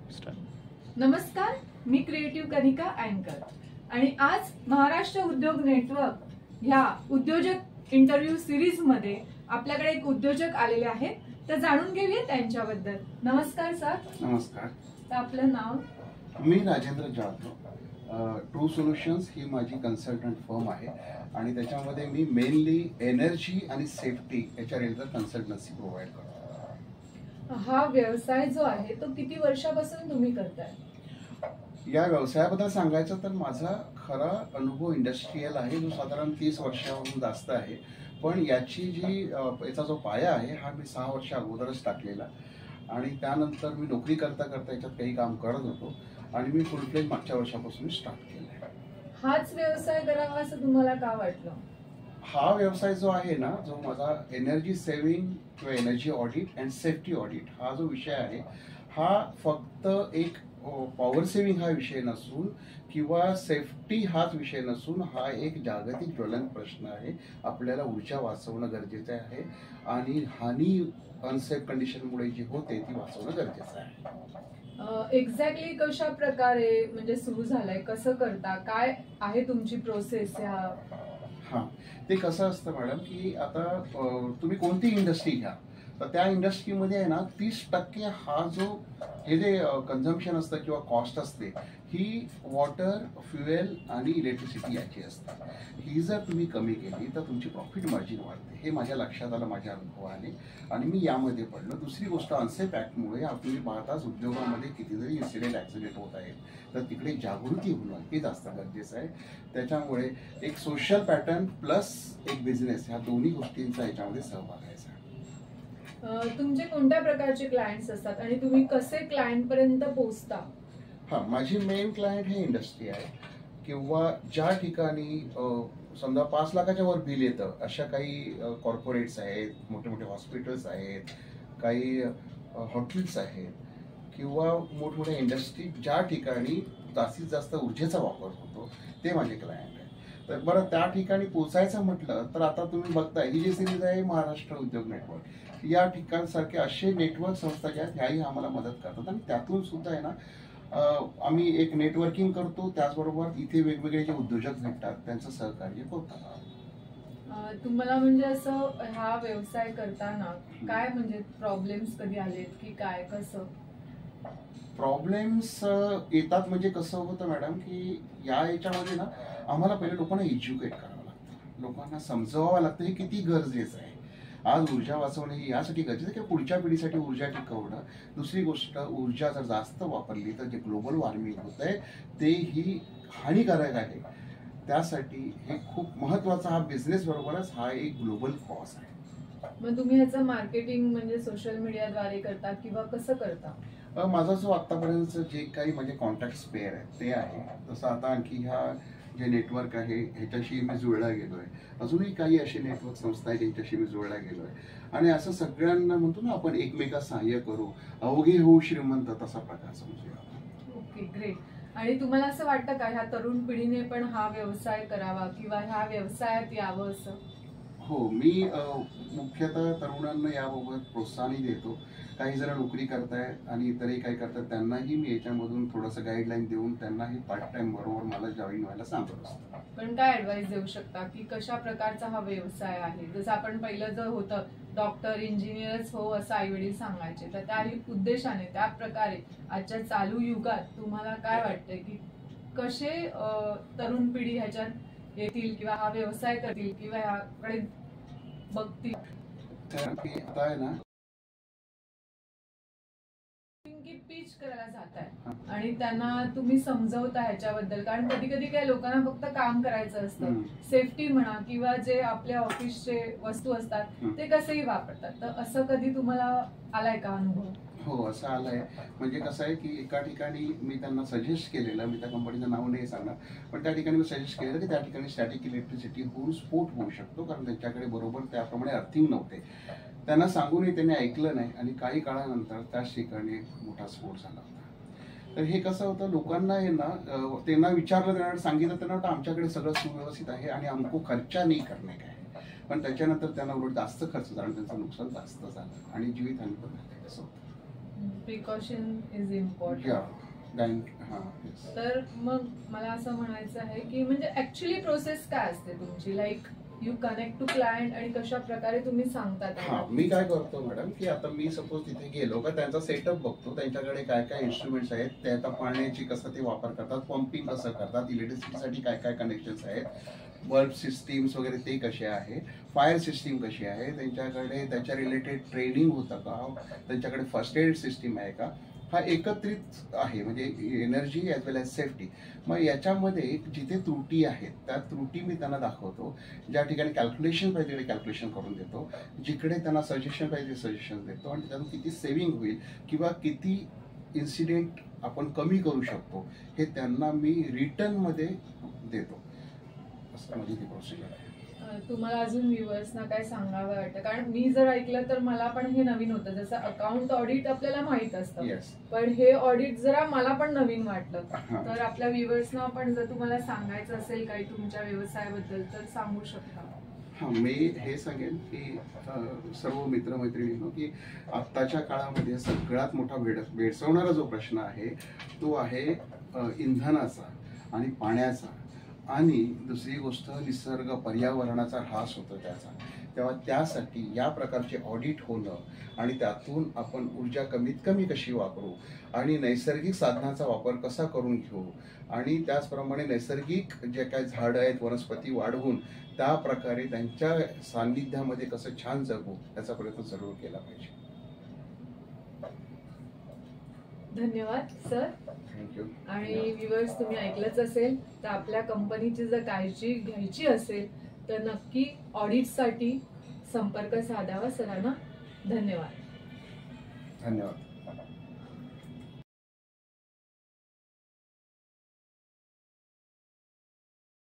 नमस्कार, मी क्रिएटिव्ह कनिका अँकर आणि आज महाराष्ट्र उद्योग नेटवर्क ह्या उद्योजक इंटरव्ह्यू सिरीज मध्ये आपल्याकडे एक उद्योजक आलेले आहेत, तर जाणून घेऊया त्यांच्याबद्दल. नमस्कार सर. नमस्कार. तर आपलं नाव? मी राजेंद्र जाधव. ट्रू सोल्युशन्स ही माझी कन्सल्टंट फर्म आहे आणि त्याच्यामध्ये मी मेनली एनर्जी आणि सेफ्टी याच्या रिलेटेड कन्सल्टन्सी प्रोव्हाइड करतो. हा व्यवसाय जो आहे तो किती वर्षापासून तुम्ही करताय? या व्यवसायाबद्दल सांगायचं तर माझा खरा अनुभव इंडस्ट्रियल आहे, जो साधारण 30 वर्षाहून जास्त आहे. पण याची याचा जो पाया आहे हा मी 6 वर्ष अगोदरच टाकलेला आणि त्यानंतर मी नोकरी करता करता याच्यात काही काम करत होतो आणि मी फुल फ्लेज मागच्या वर्षापासून स्टार्ट केला आहे. हाच व्यवसाय करावा असं तुम्हाला का वाटलं? हा व्यवसाय जो आहे ना, जो माझा एनर्जी सेव्हिंग किंवा energy audit and safety audit हा जो विषय आहे, हा फक्त एक पॉवर सेव्हिंग हा विषय नसून किंवा सेफ्टी हाच विषय नसून हा एक जागतिक ज्वलंत प्रश्न आहे. आपल्याला ऊर्जा वाचवणं गरजेचं आहे आणि हानी अनसेफ कंडिशनमुळे जी होते ती वाचवणं गरजेचं आहे. एक्झॅक्टली कशा प्रकारे म्हणजे सुरू झालंय, कसं करता, काय आहे तुमची प्रोसेस? हां, ते कसं असतं मॅडम की आता तुम्ही कोणती इंडस्ट्री घ्या तर त्या इंडस्ट्रीमध्ये आहे ना 30% हा जो हे जे कन्झम्पशन असतं किंवा कॉस्ट असते ही वॉटर, फ्युएल आणि इलेक्ट्रिसिटी याची असते. ही जर तुम्ही कमी केली तर तुमची प्रॉफिट मार्जिन वाढते. हे माझ्या लक्षात आलं माझ्या अनुभवाने आणि मी यामध्ये पडलो. दुसरी गोष्ट, अनसेफ ॲक्टमुळे तुम्ही पाहताच उद्योगामध्ये कितीतरी इन्सिडेंट ॲक्सिडेंट होत आहेत, तर तिकडे जागृती होणं हे जास्त गरजेचं आहे. त्याच्यामुळे एक सोशल पॅटर्न प्लस एक बिझनेस ह्या दोन्ही गोष्टींचा याच्यामध्ये सहभाग आहे. तुमचे कोणत्या प्रकारचे क्लायंट्स असतात आणि तुम्ही कसे क्लायंट पर्यंत पोहोचता? हां, माझी मेन क्लायंट हे इंडस्ट्री आहे किंवा ज्या ठिकाणी समजा 5 लाखाच्या वर बिल येतं अशा काही कॉर्पोरेट्स आहेत, मोठे मोठे हॉस्पिटल्स आहेत, काही हॉटेल्स आहेत किंवा मोठमोठ्या इंडस्ट्री ज्या ठिकाणी जास्तीत जास्त ऊर्जेचा वापर होतो ते माझे क्लायंट आहेत. तर बरं, त्या ठिकाणी पोचायचं म्हटलं तर आता तुम्ही बघताय ही जी सिरीज आहे महाराष्ट्र उद्योग नेटवर्क, या ठिकाणसारखे असे नेटवर्क संस्था ज्या आहेत ह्याही आम्हाला मदत करतात आणि त्यातून सुद्धा आहे ना आम्ही एक नेटवर्किंग करतो. त्याचबरोबर इथे वेगवेगळे जे उद्योजक भेटतात त्यांचं सहकार्य करतात. तुम्हाला म्हणजे असं हा व्यवसाय करताना काय म्हणजे प्रॉब्लेम्स कधी आलेत की काय, कसं? प्रॉब्लेम्स येतात म्हणजे कसं होतं मॅडम की याच्यामध्ये ना आम्हाला पहिले लोकांना एज्युकेट करावं लागतं, लोकांना समजवावं लागतं हे किती गरजेचं आहे. आज ऊर्जा वाचवणे ही यासाठी गरजेचं आहे की पुढच्या पिढीसाठी ऊर्जा टिकवणं. दुसरी गोष्ट, ऊर्जा जर जास्त वापरली तर जे ग्लोबल वॉर्मिंग होत आहे तेही हानिकारक आहे. त्यासाठी हे खूप महत्वाचा हा बिझनेस बरोबरच हा एक ग्लोबल कॉज आहे. मग तुम्ही ह्याचं मार्केटिंग म्हणजे सोशल मीडियाद्वारे करता किंवा कसं करता? माझा जो आतापर्यंत जे काही माझे कॉन्टॅक्ट पेअर आहेत ते आहे. तसं आता आणखी ह्या जे नेटवर्क आहे ह्याच्याशी मी जुळला गेलोय. अजूनही काही असे नेटवर्क संस्था आहेत ज्यांच्याशी मी जुळला गेलोय आणि असं सगळ्यांना म्हणतो ना आपण एकमेकास सहाय्य करू, अवघे होऊ श्रीमंत, तसा प्रकार समजूया. Okay, great. आणि तुम्हाला असं वाटतं का ह्या तरुण पिढीने पण हा व्यवसाय करावा किंवा ह्या व्यवसायात यावं असं? हो, मी मुख्यतः तरुणांना याबाबत प्रोत्साहन देतो. काही जण नोकरी करतायत आणि इतरही काही करतात, त्यांनाही मी याच्यामधून थोडंसं गाईडलाईन देऊन त्यांनाही पार्ट टाइम बरोबर मला जॉईन व्हायला सांगत असतो. पण काय ऍडवाइस देऊ शकता की कशा प्रकारचा हा व्यवसाय आहे? जसं आपण पहिलं जर होतं डॉक्टर, इंजिनियरच हो असं आई वडील सांगायचे, तर त्या उद्देशाने त्या प्रकारे आजच्या चालू युगात तुम्हाला काय वाटतंय की कसे तरुण पिढी ह्याच्यात येतील किंवा हा व्यवसाय करतील किंवा ह्याकडे बघतील? कारण की आता आहे ना पिच करायला जाताय आणि त्यांना तुम्ही समजवता ह्याच्याबद्दल, कारण कधी कधी काय लोकांना फक्त काम करायचं असतं, सेफ्टी म्हणा किंवा जे आपल्या ऑफिसचे वस्तू असतात ते कसेही वापरतात, तर असं कधी तुम्हाला आलाय का अनुभव? हो, असं आलंय. म्हणजे कसं आहे की एका ठिकाणी मी त्यांना सजेस्ट केलेलं, मी त्या कंपनीचं नाव नाही सांगणार, पण त्या ठिकाणी मी सजेस्ट केलेलं की त्या ठिकाणी स्टॅटिक इलेक्ट्रिसिटी होऊन स्फोट होऊ शकतो, कारण त्यांच्याकडे बरोबर त्याप्रमाणे अर्थिंग नव्हते. त्यांना सांगूनही त्यांनी ऐकलं नाही आणि काही काळानंतर त्याच ठिकाणी मोठा स्फोट झाला होता. तर हे कसं होतं, लोकांना आहे ना त्यांना विचारलं, त्यांना सांगितलं, त्यांना वाटतं आमच्याकडे सगळं सुव्यवस्थित आहे आणि आमको खर्चा नाही करणे काय, पण त्याच्यानंतर त्यांना उलट जास्त खर्च झाला आणि त्यांचं नुकसान जास्त झालं आणि जीवितहानी पण झाली. असं होतं. Precaution is important. yes. तर मग मला असं म्हणायचं आहे की म्हणजे ऍक्च्युली प्रोसेस काय असते तुमची, like you connect to client आणि कशा प्रकारे तुम्ही सांगतात. हा, मी काय करतो मॅडम की आता मी सपोज तिथे गेलो का त्यांचा सेटअप बघतो, त्यांच्याकडे काय काय इन्स्ट्रुमेंट्स आहेत, त्या पाण्याची कसं ते वापर करतात, पंपिंग कसं करतात, इलेक्ट्रिसिटीसाठी काय काय कनेक्शन्स आहेत, बल्ब सिस्टीम्स वगैरे ते कसे आहे, फायर सिस्टीम कशी आहे, त्यांच्याकडे त्याच्या रिलेटेड ट्रेनिंग होतं का, त्यांच्याकडे फर्स्ट एड सिस्टीम आहे का, हा एकत्रित आहे म्हणजे एनर्जी ॲज वेल ॲज सेफ्टी. मग याच्यामध्ये जिथे त्रुटी आहेत त्या त्रुटी मी त्यांना दाखवतो, ज्या ठिकाणी कॅल्क्युलेशन पाहिजे तिकडे कॅल्क्युलेशन करून देतो, जिकडे त्यांना सजेशन पाहिजे सजेशन देतो, आणि त्यातून किती सेव्हिंग होईल किंवा किती इन्सिडेंट आपण कमी करू शकतो हे त्यांना मी रिटर्नमध्ये देतो. असं माझी ती प्रोसिजर आहे. तुम्हाला अजून व्ह्युअर्सना काय सांगावं वाटतं, कारण मी जर ऐकलं तर मला पण हे नवीन होतं. जसं अकाउंट ऑडिट आपल्याला माहित असतं, येस, पण हे ऑडिट जरा मला पण नवीन वाटलं. हां. तर आपल्या व्ह्युअर्सना पण जर तुम्हाला सांगायचं असेल काही तुमच्या व्यवसायाबद्दल तर सांगू शकता. हां, मी हे सांगेन की सर्व मित्रमैत्रिणींनो की आत्ताच्या काळामध्ये सगळ्यात मोठा भेडसावणारा जो प्रश्न आहे तो आहे इंधनाचा आणि पाण्याचा, आणि दुसरी गोष्ट निसर्ग पर्यावरणाचा ऱ्हास होतो त्याचा. तेव्हा त्यासाठी या प्रकारचे ऑडिट होणं आणि त्यातून आपण ऊर्जा कमीत कमी कशी वापरू आणि नैसर्गिक साधनाचा वापर कसा करून घेऊ आणि त्याचप्रमाणे नैसर्गिक जे काय झाडं आहेत वनस्पती वाढवून त्या प्रकारे त्यांच्या सान्निध्यामध्ये कसं छान जगू याचा प्रयत्न जरूर केला पाहिजे. धन्यवाद सर. थँक्यू. आणि व्ह्युअर्स तुम्ही ऐकलंच असेल तर आपल्या कंपनीची जर काळजी घ्यायची असेल तर नक्की ऑडिटसाठी संपर्क साधावा सरांना. धन्यवाद. धन्यवाद.